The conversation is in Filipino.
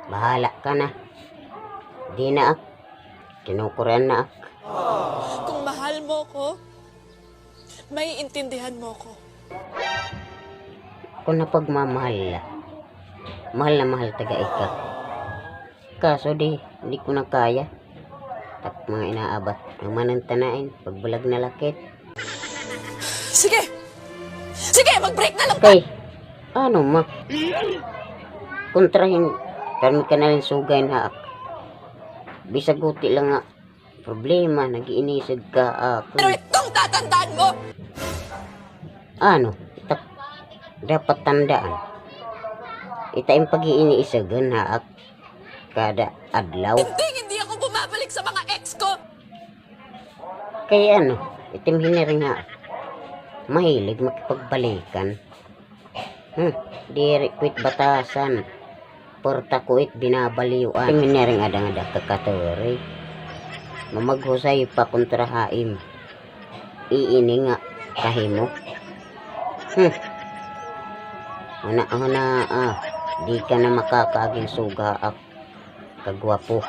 Bahala ka na. Di na ak. Kinukuran na ak. Kung mahal mo ko, may intindihan mo ko. Kung napagmamahal la, mahal na mahal taga ika. Kaso hindi ko na kaya. Tak mga inaabat ang manantanain pagbulag na lakit. Sige! Sige, mag-break na lang! Kay, ano ma? Kontrahin, kami ka na rin sugay na ak. Bisaguti lang nga problema, nag-iinisig ka Pero ako. itong tatandaan mo! Ano? Dapat tandaan. Ita yung pag-iiniisagan ha ak. Kada adlaw. Hindi ako bumabalik sa mga ex ko! Kaya ano, itim hiniring nga. Mahilig makipagbalikan. Diri kwit batasan. Porta kuit binabaliwan. Itim hiniring adang-adag kakaturi. Mamaghusay pa kontra haim. Iini nga kahimo. Di ka na makakaging suga ak. Kagwapo.